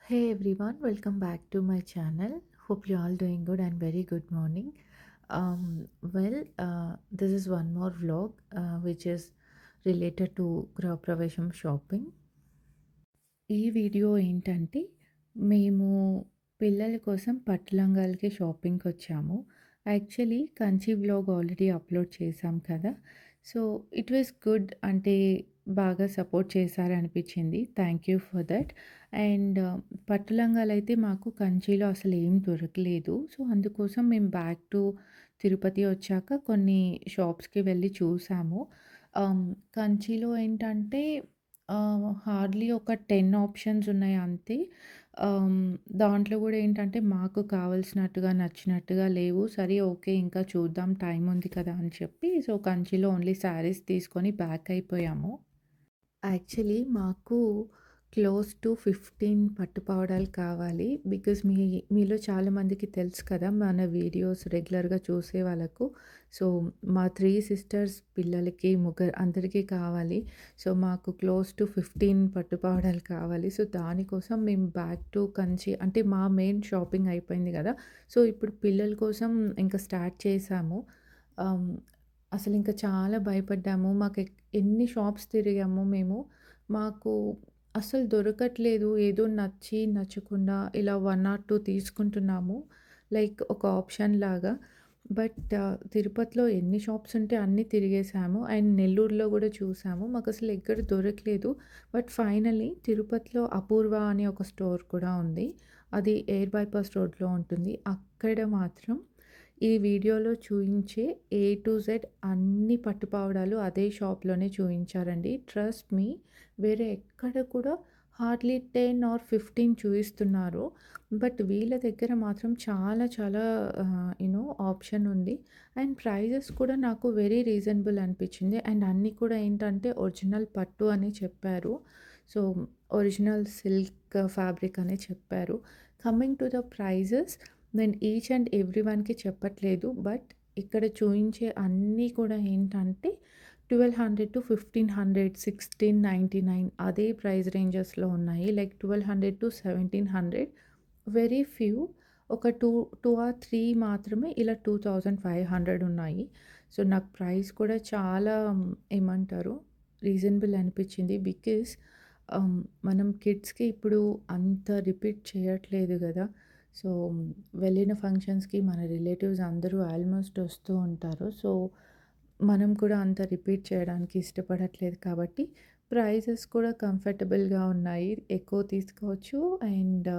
Hey everyone, welcome back to my channel. Hope you all doing good and very good morning. This is one more vlog which is related to Gravpravesham shopping. ఈ video ఏంటంటే మేము పిల్లల కోసం పట్టు లంగాలకి షాపింగ్‌కొచ్చాము. Actually Kanchi vlog already upload చేశాం కదా! So, it was good. అంటే బాగా సపోర్ట్ చేశారనిపించింది. Thank you for that. And పట్టు లంగాలైతే మాకు కంచిలో అసలేం దొరకలేదు. సో, అందుకోసం మేము బ్యాక్ టు తిరుపతి వచ్చాక కొన్ని షాప్స్‌కి వెళ్లి చూసాము. కంచిలో ఏంటంటే హార్డ్‌లీ ఒక 10 ఆప్షన్స్ ఉన్నాయి అంతే. ఆహ్, దాంట్లో గూడా ఏంటంటే మాకు కావాల్సినట్టుగా, నచ్చినట్టుగా లేవు. సరే ఓకే. ఇంకా చూద్దాం టైం ఉంది కదా! అని చెప్పి సో, కంచిలో ఓన్లీ శారీస్ తీసుకొని బ్యాక్ అయిపోయాము. యాక్చువల్లీ మాకు క్లోజ్ టు 15 పట్టు పావడాలు కావాలి. బికాజ్ మీలో చాలామందికి తెలుసు కదా! మన వీడియోస్ రెగ్యులర్‌గా చూసే వాళ్ళకు. సో, మా 3 సిస్టర్స్ పిల్లలకి, ముగ్గురు అందరికీ కావాలి. సో, మాకు క్లోజ్ టు 15 పట్టు పావడాలు కావాలి. సో, దానికోసం మేము బ్యాక్ టు కంచి అంటే మా మెయిన్ షాపింగ్ అయిపోయింది గదా! సో, ఇప్పుడు పిల్లల కోసం ఇంకా స్టార్ట్ చేశాము. ఆహ్, అసలింక చాలా భయపడ్డాము. ఎన్ని షాప్స్ తిరిగామో మేము. మాకు అస్సలు దొరకట్లేదు. ఏదో నచ్చి, నచ్చకుండా ఇలా 1 ఆర్ 2 తీసుకుంటున్నాము. లైక్ ఒక ఆప్షన్ లాగా. తిరుపతిలో ఎన్ని షాప్స్ ఉంటే అన్నీ తిరిగేసాము. అండ్ నెల్లూరులో గూడా చూసాము. మాకసలు ఎక్కడ దొరకలేదు. బట్ ఫైనల్లీ తిరుపతిలో అపూర్వ అనే ఒక స్టోర్ కూడా ఉంది. అది ఎయిర్ బైపాస్ రోడ్‌లో ఉంటుంది. అక్కడ మాత్రం ఈ వీడియోలో చూయించే ఏ టు జెడ్ అన్ని పట్టుపావడాలు అదే షాప్‌లోనే చూయించారండి. ట్రస్ట్ మీ వేరే ఎక్కడ కూడా హార్డ్‌లీ 10 ఆర్ 15 చూయిస్తున్నారు. బట్ వీళ్ళ దగ్గర మాత్రం చాలా చాలా ఆప్షన్ ఉంది. అండ్ ప్రైజెస్ కూడా నాకు వెరీ రీజనబుల్ అనిపించింది. అండ్ అన్నీ కూడా ఏంటంటే ఒరిజినల్ పట్టు అని చెప్పారు. సో, ఒరిజినల్ సిల్క్ ఫ్యాబ్రిక్ అని చెప్పారు. కమింగ్ టు ద ప్రైజెస్ నేను ఈచ్ అండ్ ఎవ్రీ వన్‌కి చెప్పట్లేదు. బట్ ఇక్కడ చూయించే అన్నీ కూడా ఏంటంటే 1200-1500, 1699 అదే ప్రైస్ రేంజెస్‌లో ఉన్నాయి. లైక్ 1200-1700 వెరీ ఫ్యూ ఒక 2 ఆర్ 3 మాత్రమే ఇలా 2500 ఉన్నాయి. సో, నాకు ప్రైస్ కూడా చాలా ఏమంటారు రీజనబుల్ అనిపించింది. బికాజ్ ఆహ్, మనం కిడ్స్‌కి ఇప్పుడు అంత రిపీట్ చేయట్లేదు గదా! సో, వెళ్ళిన ఫంక్షన్స్‌కి మన రిలేటివ్స్ అందరూ ఆల్మోస్ట్ వస్తూ ఉంటారు. సో, మనం కూడా అంత రిపీట్ చేయడానికి ఇష్టపడట్లేదు కాబట్టి, ప్రైజెస్ కూడా కంఫర్టబుల్‌గా ఉన్నాయి. ఎక్కువ తీసుకోవచ్చు. అండ్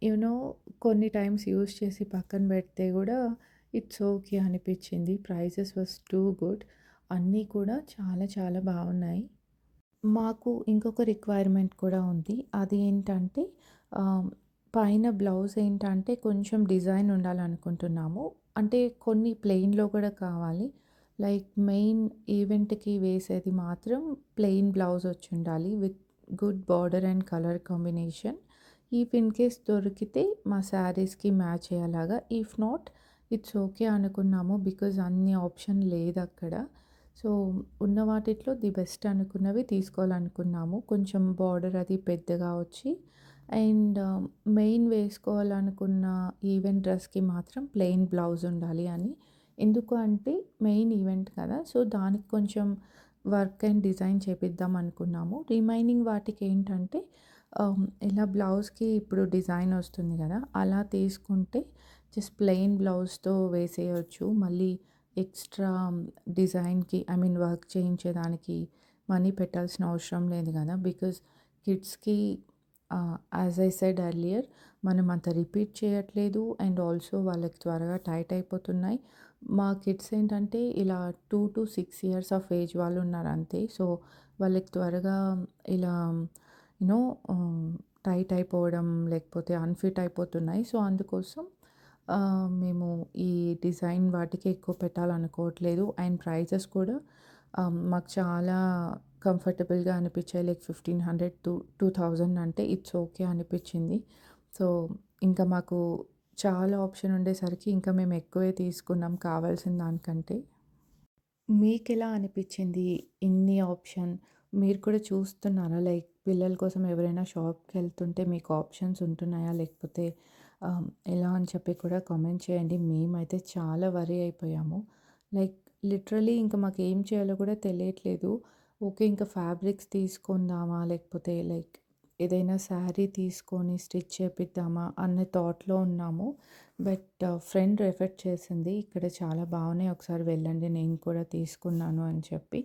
యూ నో కొన్ని టైమ్స్ యూజ్ చేసి పక్కన పెడితే గూడా ఇట్స్ ఓకే అనిపిచ్చింది. Prices was too good. అన్నీ కూడా చాలా చాలా బావున్నాయి. మాకు ఇంకొక రిక్వైర్మెంట్ కూడా ఉంది. అది ఏంటంటే ఆహ్, పైన బ్లౌజ్ ఏంటంటే కొంచెం డిజైన్ ఉండాలనుకుంటున్నాము. అంటే కొన్ని ప్లెయిన్‌లో కూడా కావాలి. లైక్ మెయిన్ ఈవెంట్‌కి వేసేది మాత్రం ప్లెయిన్ బ్లౌజ్ వచ్చుండాలి. With good border and colour combination. If in case దొరికితే మా శారీస్‌కి మ్యాచ్ అయ్యేలాగా. ఇఫ్ నాట్ ఇట్స్ ఓకే అనుకున్నాము. బికాజ్ అన్ని ఆప్షన్ లేదక్కడ. సో, ఉన్న వాటిట్లో ది బెస్ట్ అనుకున్నవి తీసుకోవాలనుకున్నాము. కొంచెం బార్డర్ అది పెద్దగా వచ్చి అండ్ మెయిన్ వేసుకోవాలనుకున్న ఈవెంట్ డ్రెస్‌కి మాత్రం ప్లెయిన్ బ్లౌజ్ ఉండాలి అని. ఎందుకు అంటే మెయిన్ ఈవెంట్ కదా! సో, దానికి కొంచెం వర్క్ అండ్ డిజైన్ చేపిద్దాం అనుకున్నాము. రిమైనింగ్ వాటికేంటంటే ఇలా బ్లౌజ్‌కి ఇప్పుడు డిజైన్ వస్తుంది కదా! అలా తీసుకుంటే జస్ట్ ప్లెయిన్ బ్లౌజ్‌తో వేసేయొచ్చు. మళ్ళీ ఎక్స్‌ట్రా డిజైన్‌కి వర్క్ చేయించేదానికి మనీ పెట్టాల్సిన అవసరం లేదు గదా! బికాజ్ కిడ్స్‌కి యాజ్ ఐ సెడ్ ఎర్లియర్ మనం అంత రిపీట్ చేయట్లేదు. అండ్ ఆల్సో వాళ్ళకి త్వరగా టైట్ అయిపోతున్నాయి. మా కిడ్స్ ఏంటంటే ఇలా 2-6 ఇయర్స్ ఆఫ్ ఏజ్ వాళ్ళు ఉన్నారు అంతే. సో, వాళ్ళకి త్వరగా ఇలా యూ నో టైట్ అయిపోవడం లేకపోతే అన్‌ఫిట్ అయిపోతున్నాయి. సో, అందుకోసం మేము ఈ డిజైన్ వాటికి ఎక్కువ పెట్టాలనుకోవట్లేదు. అండ్ ప్రైజెస్ కూడా మాకు చాలా కంఫర్టబుల్‌గా అనిపించాయి. లైక్ 1500-2000 అంటే ఇట్స్ ఓకే అనిపించింది. సో, ఇంకా మాకు చాలా ఆప్షన్ ఉండేసరికి ఇంకా మేము ఎక్కువే తీసుకున్నాం కావాల్సిన దానికంటే. మీకెలా అనిపించింది ఇన్ని ఆప్షన్? మీరు కూడా చూస్తున్నారా? లైక్ పిల్లల కోసం ఎవరైనా షాప్‌కెళ్తుంటే మీకు ఆప్షన్స్ ఉంటున్నాయా? లేకపోతే ఆహ్, ఎలా అని చెప్పి కూడా కామెంట్ చేయండి. మేమైతే చాలా వరీ అయిపోయాము. లైక్ లిటరల్లీ ఇంక మాకేం చేయాలో కూడా తెలియట్లేదు. ఓకే. ఇంకా ఫ్యాబ్రిక్స్ తీసుకుందామా? లేకపోతే లైక్ ఏదైనా శారీ తీసుకొని స్టిచ్ చేపిద్దామా? అన్న థాట్‌లో ఉన్నాము. బట్ ఫ్రెండ్ రెఫర్ చేసింది. ఇక్కడ చాలా బాగున్నాయి. ఒకసారి వెళ్ళండి. నేను కూడా తీసుకున్నాను అని చెప్పి.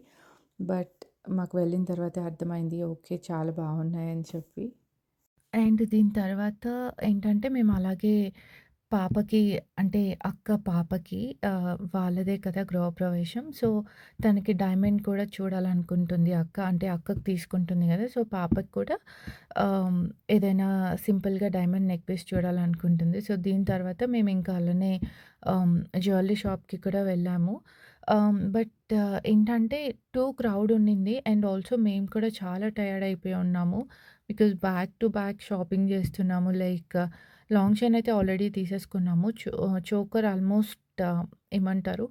బట్ మాకు వెళ్ళిన తర్వాతే అర్థమైంది. ఓకే. చాలా బాగున్నాయని చెప్పి. అండ్ దీని తర్వాత ఏంటంటే మేము అలాగే పాపకి అంటే అక్క పాపకి వాళ్ళదే కదా గృహప్రవేశం. సో, తనకి డైమండ్ కూడా చూడాలనుకుంటుంది అక్క. అంటే అక్కకి తీసుకుంటుంది గదా! సో, పాపకి కూడా ఆహ్, ఏదైనా సింపుల్‌గా డైమండ్ నెక్ పీస్ చూడాలనుకుంటుంది. సో, దీని తర్వాత మేమింకా అలానే ఆహ్, జ్యువెల్లరీ షాప్‌కి కూడా వెళ్ళాము. బట్ ఏంటంటే క్రౌడ్ ఉండింది. అండ్ ఆల్సో మేము కూడా చాలా టయర్డ్ అయిపోయి ఉన్నాము. Because back to back shopping చేస్తున్నాము. లైక్ లాంగ్ చైన్ అయితే ఆల్రెడీ తీసేసుకున్నాము. చోకర్ ఆల్మోస్ట్ ఏమంటారు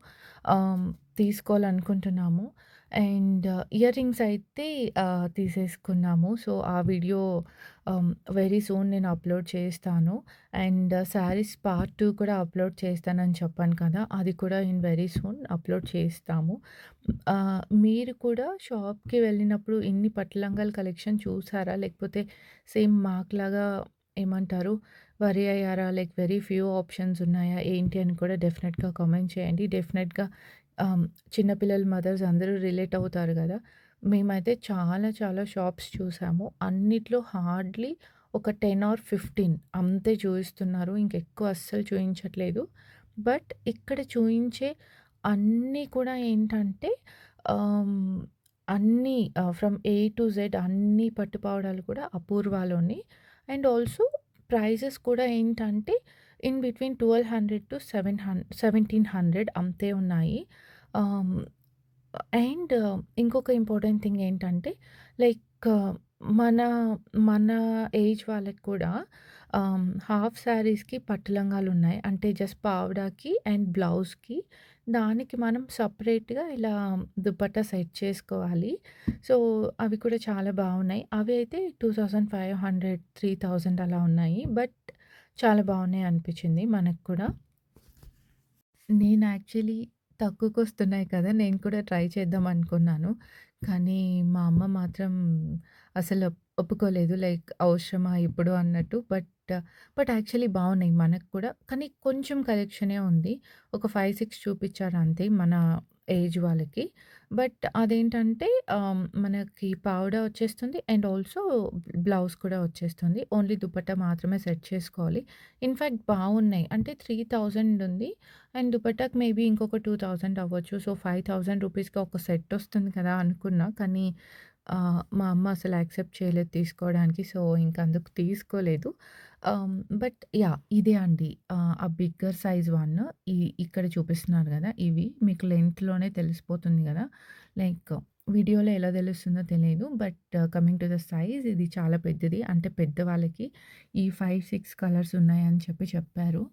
ఆహ్, తీసుకోవాలనుకుంటున్నాము. అండ్ ఇయర్ రింగ్స్ అయితే తీసేసుకున్నాము. సో, ఆ వీడియో వెరీ సూన్ నేను అప్‌లోడ్ చేస్తాను. అండ్ శారీస్ పార్ట్ 2 కూడా అప్‌లోడ్ చేస్తానని చెప్పాను కదా! అది కూడా ఇన్ వెరీ సూన్ అప్‌లోడ్ చేస్తాము. మీరు కూడా షాప్‌కి వెళ్ళినప్పుడు ఇన్ని పట్టు లంగాల కలెక్షన్ చూసారా? లేకపోతే సేమ్ మాకులాగా ఏమంటారు వరీ అయ్యారా? లైక్ వెరీ ఫ్యూ ఆప్షన్స్ ఉన్నాయా? ఏంటి అని కూడా డెఫినెట్‌గా కామెంట్ చేయండి. డెఫినెట్‌గా ఆహ్, చిన్న పిల్లల మదర్స్ అందరూ రిలేట్ అవుతారు గదా! మేమైతే చాలా చాలా షాప్స్ చూసాము. అన్నిట్లో హార్డ్‌లీ ఒక 10 ఆర్ 15 అంతే చూయిస్తున్నారు. ఇంకెక్కువ అస్సలు చూయించట్లేదు. బట్ ఇక్కడ చూయించే అన్నీ కూడా ఏంటంటే ఆహ్, అన్నీ ఫ్రమ్ ఏ టు జెడ్ అన్ని పట్టు పావడాలు కూడా అపూర్వాలోనే. అండ్ ఆల్సో ప్రైజెస్ కూడా ఏంటంటే ఇన్ బిట్వీన్ 1200-1700 అంతే ఉన్నాయి. ఆహ్, అండ్ ఇంకొక ఇంపార్టెంట్ థింగ్ ఏంటంటే లైక్ మన మన ఏజ్ వాళ్ళకి కూడా హాఫ్ శారీస్‌కి పట్టు లంగాలున్నాయి. అంటే జస్ట్ పావడాకి అండ్ బ్లౌజ్‌కి దానికి మనం సెపరేట్‌గా ఇలా దుపట్టా సెట్ చేసుకోవాలి. సో, అవి కూడా చాలా బావున్నాయి. అవి అయితే 2500, 3000 అలా ఉన్నాయి. బట్ చాలా బావున్నాయి అనిపించింది మనకు కూడా. నేను యాక్చువల్లీ తక్కువకొస్తున్నాయి కదా! నేను కూడా ట్రై చేద్దాం అనుకున్నాను. కానీ మా అమ్మ మాత్రం అసలు ఒప్పుకోలేదు. లైక్ అవసరమా ఇప్పుడు అన్నట్టు. బట్ యాక్చువల్లీ బావున్నాయి మనకు కూడా. కానీ కొంచెం కలెక్షనే ఉంది. ఒక 5, 6 చూపిచ్చారు అంతే మన ఏజ్ వాళ్ళకి. బట్ అదేంటంటే మనకి పావడా వచ్చేస్తుంది. అండ్ ఆల్సో బ్లౌజ్ కూడా వచ్చేస్తుంది. ఓన్లీ దుపట్టా మాత్రమే సెట్ చేసుకోవాలి. ఇన్‌ఫాక్ట్ బావున్నాయి. అంటే 3000 ఉంది. అండ్ దుపట్టాకి మేబీ ఇంకొక 2000 అవ్వచ్చు. సో, 5000 రూపీస్‌కి ఒక సెట్ వస్తుంది కదా అనుకున్నా. కానీ మా అమ్మ అసలు యాక్సెప్ట్ చేయలేదు తీసుకోవడానికి. సో, ఇంక అందుకు తీసుకోలేదు. But yeah! ఇదే అండి. ఆ బిగ్గర్ సైజ్ వన్ ఇక్కడ చూపిస్తున్నారు గదా! ఇవి మీకు లెంగ్త్‌లోనే తెలిసిపోతుంది గదా! లైక్ వీడియోలో ఎలా తెలుస్తుందో తెలీదు. But coming to the size ఇది చాలా పెద్దది. అంటే పెద్దవాళ్ళకి ఈ 5, 6 కలర్స్ ఉన్నాయని చెప్పారు.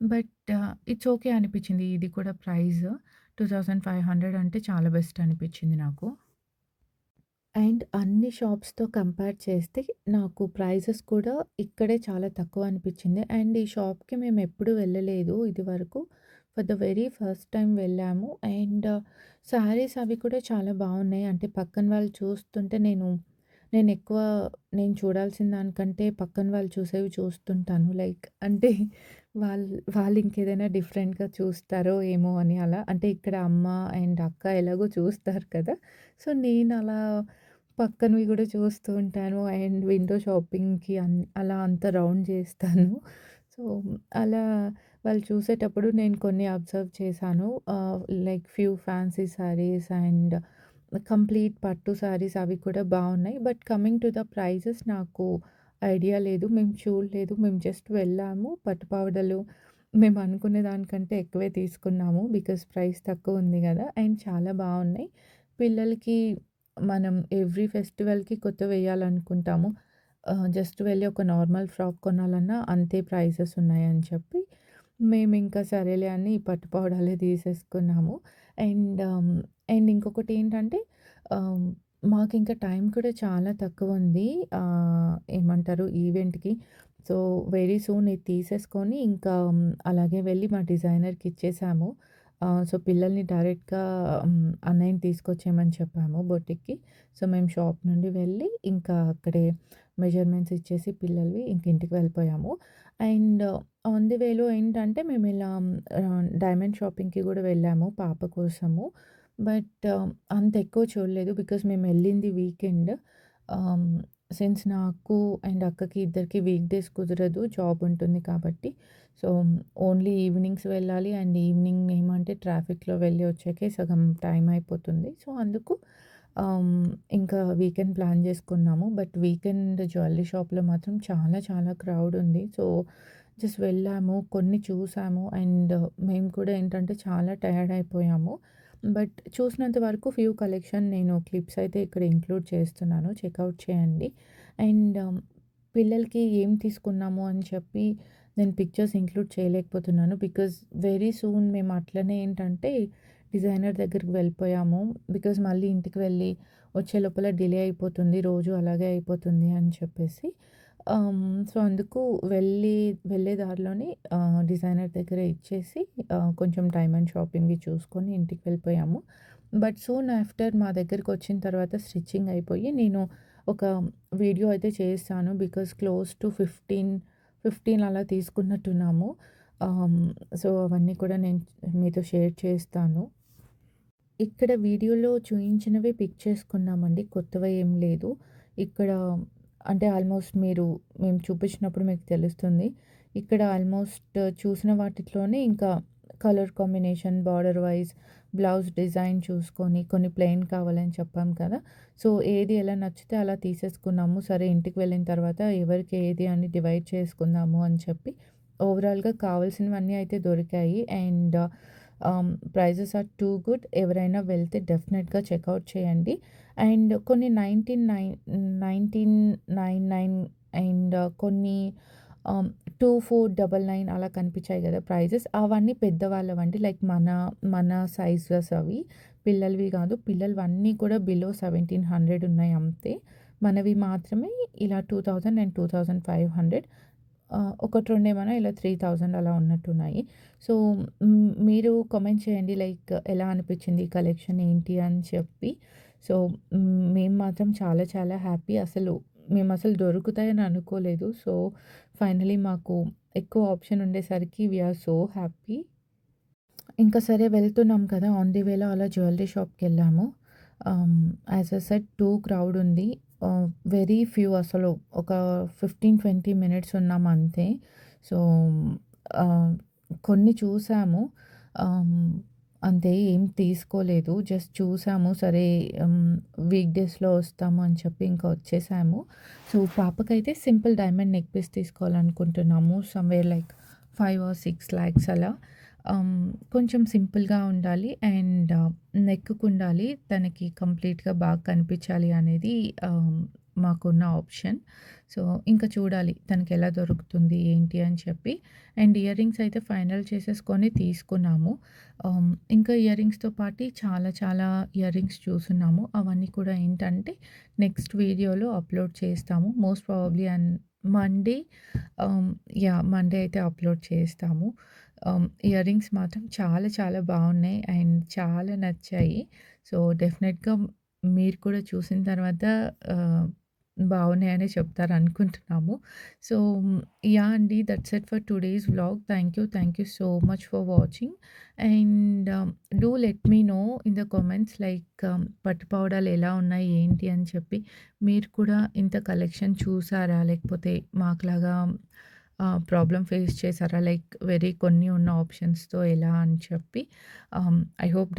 బట్ ఇట్స్ ఓకే అనిపిచ్చింది. ఇది కూడా ప్రైస్ 2500 అంటే చాలా బెస్ట్ అనిపిచ్చింది నాకు. అండ్ అన్ని షాప్స్‌తో కంపేర్ చేస్తే నాకు ప్రైజెస్ కూడా ఇక్కడే చాలా తక్కువ అనిపిచ్చింది. అండ్ ఈ షాప్‌కి మేమెప్పుడు వెళ్ళలేదు ఇదివరకు. For the very first time వెళ్ళాము. అండ్ శారీస్ అవి కూడా చాలా బావున్నాయి. అంటే పక్కన వాళ్ళు చూస్తుంటే నేనెక్కువ నేను చూడాల్సిన దానికంటే పక్కన వాళ్ళు చూసేవి చూస్తుంటాను. లైక్ అంటే వాళ్ళు ఇంకేదైనా డిఫరెంట్‌గా చూస్తారో ఏమో అని అలా. అంటే ఇక్కడ అమ్మ అండ్ అక్క ఎలాగో చూస్తారు కదా! సో, నేనలా పక్కనవి గూడా చూస్తూ ఉంటాను. అండ్ విండో షాపింగ్‌కి అలా అంతా రౌండ్ జేస్తాను. సో, అలా వాళ్ళు చూసేటప్పుడు నేను కొన్ని అబ్జర్వ్ చేశాను. Like few fancy saris and complete పట్టు శారీస్ అవి కూడా బావున్నాయి. But coming to the prices నాకు ఐడియా లేదు. మేము చూడలేదు. మేము జస్ట్ వెళ్ళాము. పట్టు పావడలు మేము అనుకునే దానికంటే ఎక్కువే తీసుకున్నాము. బికాజ్ ప్రైస్ తక్కువుంది గదా! అండ్ చాలా బావున్నాయి. పిల్లలకి మనం ఎవ్రీ ఫెస్టివల్‌కి కొత్తవేయాలనుకుంటాము. జస్ట్ వెళ్లి ఒక నార్మల్ ఫ్రాక్ కొనాలన్నా అంతే ప్రైజెస్ ఉన్నాయని చెప్పి, మేమింకా సరేలే అని ఈ పట్టు పావడాలే తీసేసుకున్నాము. అండ్ ఇంకొకటేంటంటే ఆహ్, మాకింక టైం కూడా చాలా తక్కువుంది. ఏమంటారు ఈవెంట్‌కి. సో, వెరీ సూన్ ఇది తీసేసుకొని ఇంకా అలాగే వెళ్ళి మా డిజైనర్‌కి ఇచ్చేసాము. సో, పిల్లల్ని డైరెక్ట్‌గా అన్నయ్యని తీసుకొచ్చేయమని చెప్పాము బొటిక్‌కి. సో, మేము షాప్ నుండి వెళ్ళి ఇంకా అక్కడే మెజర్‌మెంట్స్ ఇచ్చేసి పిల్లలవి ఇంక ఇంటికి వెళ్ళిపోయాము. అండ్ ఆన్ ది వేలో ఏంటంటే మేమిలా డైమండ్ షాపింగ్‌కి గూడా వెళ్ళాము పాప కోసము. బట్ అంత ఎక్కువ చూడలేదు. బికాజ్ మేమెళ్ళింది వీకెండ్. ఆహ్, సిన్స్ నాకు అండ్ అక్కకి ఇద్దరికీ వీక్ డేస్ కుదరదు. జాబ్ ఉంటుంది కాబట్టి. సో, ఓన్లీ ఈవినింగ్స్ వెళ్ళాలి. అండ్ ఈవినింగ్ ఏమంటే ట్రాఫిక్‌లో వెళ్ళి వచ్చాకే సగం టైం అయిపోతుంది. సో, అందుకు ఆహ్, ఇంకా వీకెండ్ ప్లాన్ చేసుకున్నాము. బట్ వీకెండ్ జ్యువెల్లరీ షాప్‌లో మాత్రం చాలా చాలా క్రౌడ్ ఉంది. సో, జస్ట్ వెళ్ళాము. కొన్ని చూసాము. అండ్ మేము కూడా ఏంటంటే చాలా టయర్డ్ అయిపోయాము. బట్ చూసినంత వరకు ఫ్యూ కలెక్షన్ నేను క్లిప్స్ అయితే ఇక్కడ ఇంక్లూడ్ చేస్తున్నాను. చెక్‌ఔట్ చేయండి. అండ్ పిల్లలకి ఏం తీసుకున్నాము అని చెప్పి నేను పిక్చర్స్ ఇంక్లూడ్ చేయలేకపోతున్నాను. బికాజ్ వెరీ సూన్ మేము అట్లనే ఏంటంటే డిజైనర్ దగ్గరికి వెళ్ళిపోయాము. బికాజ్ మళ్ళీ ఇంటికి వెళ్ళి వచ్చే లోపల డిలే అయిపోతుంది. రోజు అలాగే అయిపోతుంది అని చెప్పేసి. సో, అందుకు వెళ్ళే దారిలోనే డిజైనర్ దగ్గర ఇచ్చేసి కొంచెం డైమండ్ షాపింగ్‌వి చూసుకొని ఇంటికి వెళ్ళిపోయాము. బట్ సూన్ ఆఫ్టర్ మా దగ్గరకొచ్చిన తర్వాత స్టిచ్చింగ్ అయిపోయి నేను ఒక వీడియో అయితే చేశాను. బికాజ్ క్లోజ్ టు 15 అలా తీసుకున్నట్టున్నాము. ఆహ్, సో, అవన్నీ కూడా నేను మీతో షేర్ చేస్తాను. ఇక్కడ వీడియోలో చూయించినవే పిక్ చేసుకున్నామండి. కొత్తవి ఏం లేదు. ఇక్కడ అంటే ఆల్మోస్ట్ మేము చూపించినప్పుడు మీకు తెలుస్తుంది. ఇక్కడ ఆల్మోస్ట్ చూసిన వాటిట్లోనే ఇంకా colour combination, border wise, blouse design చూసుకొని కొన్ని ప్లెయిన్ కావాలని చెప్పాం కదా! సో, ఏది ఎలా నచ్చితే అలా తీసేసుకున్నాము. సరే ఇంటికి వెళ్ళిన తర్వాత ఎవరికి ఏది అని డివైడ్ చేసుకుందాము అని చెప్పి ఓవరాల్‌గా కావాల్సినవన్నీ అయితే దొరికాయి. And prices are too good. ఎవరైనా వెళ్తే డెఫినెట్‌గా చెక్‌ఔట్ చేయండి. అండ్ కొన్ని 1999 అండ్ కొన్ని 2499 అలా కనిపించాయి గదా! ప్రైజెస్. అవన్నీ పెద్దవాళ్ళవండి. లైక్ మన సైజెస్ అవి. పిల్లలవి గాదు. పిల్లలవన్నీ కూడా బిలో 1700 ఉన్నాయి అంతే. మనవి మాత్రమే ఇలా 2000 అండ్ 2500. ఒకటి రెండేమన్నా ఇలా 3000 అలా ఉన్నట్టున్నాయి. సో, మీరు కామెంట్ చేయండి లైక్ ఎలా అనిపించింది ఈ కలెక్షన్ ఏంటి అని చెప్పి. సో, మేము మాత్రం చాలా చాలా హ్యాపీ. మేమసలు దొరుకుతాయని అనుకోలేదు. సో, ఫైనల్లీ మాకు ఎక్కువ ఆప్షన్ ఉండేసరికి వి ఆర్ సో హ్యాపీ. ఇంకా సరే వెళ్తున్నాం కదా! ఆన్ ది వేలో అలా జ్యువెల్లరీ షాప్‌కెళ్ళాము. ఆహ్, as I said two crowd ఉంది. వెరీ ఫ్యూ అసలు ఒక 15, 20 మినిట్స్ ఉన్నాం అంతే. సో, ఆహ్, కొన్ని చూసాము. ఆహ్, అంతే ఏం తీసుకోలేదు. జస్ట్ చూసాము. సరే వీక్ డేస్‌లో వస్తాము అని చెప్పి ఇంకా వచ్చేసాము. సో, పాపకైతే సింపుల్ డైమండ్ నెక్ పీస్ తీసుకోవాలనుకుంటున్నాము. సమ్‌వేర్ లైక్ 5 ఆర్ 6 లాక్స్ అలా. ఆహ్, కొంచెం సింపుల్‌గా ఉండాలి. అండ్ నెక్‌కుండాలి. తనకి కంప్లీట్‌గా బాగా కనిపించాలి అనేది మాకున్న ఆప్షన్. సో, ఇంకా చూడాలి తనకెలా దొరుకుతుంది ఏంటి అని చెప్పి. అండ్ ఇయర్ రింగ్స్ అయితే ఫైనల్ చేసేసుకొని తీసుకున్నాము. ఇంకా ఇయర్ రింగ్స్‌తో పాటి చాలా చాలా ఇయర్ రింగ్స్ చూసున్నాము. అవన్నీ కూడా ఏంటంటే నెక్స్ట్ వీడియోలో అప్‌లోడ్ చేస్తాము. మోస్ట్ ప్రాబబ్లీ మండే మండే అయితే అప్‌లోడ్ చేస్తాము. ఇయర్ రింగ్స్ మాత్రం చాలా చాలా బాగున్నాయి. అండ్ చాలా నచ్చాయి. సో, డెఫినెట్‌గా మీరు కూడా చూసిన తర్వాత ఆహ్, బాగున్నాయనే చెప్తారనుకుంటున్నాము. So, yeah! అండి. That's it for today's vlog. Thank you so much for watching. And do let me know in the comments like పట్టు పావడాలు ఎలా ఉన్నాయి, ఏంటి అని చెప్పి. మీరు కూడా ఇంత కలెక్షన్ చూసారా? లేకపోతే మాకులాగా ప్రాబ్లమ్ ఫేస్ చేసారా? లైక్ కొన్ని ఉన్న ఆప్షన్స్‌తో ఎలా అని చెప్పి. ఐ హోప్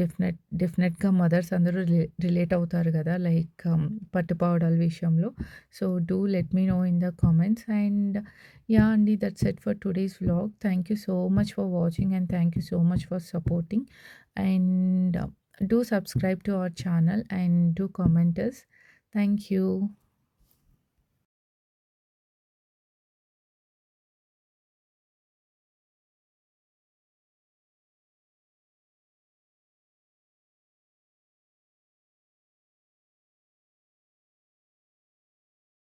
డెఫినెట్‌గా మదర్స్ అందరూ రిలేట్ అవుతారు గదా! లైక్ పట్టు పావడాల విషయంలో. So, do let me know in the comments. And yeah! అండి. That's it for today's vlog. Thank you so much for watching and thank you so much for supporting. And do subscribe to our channel and do comment us. Thank you.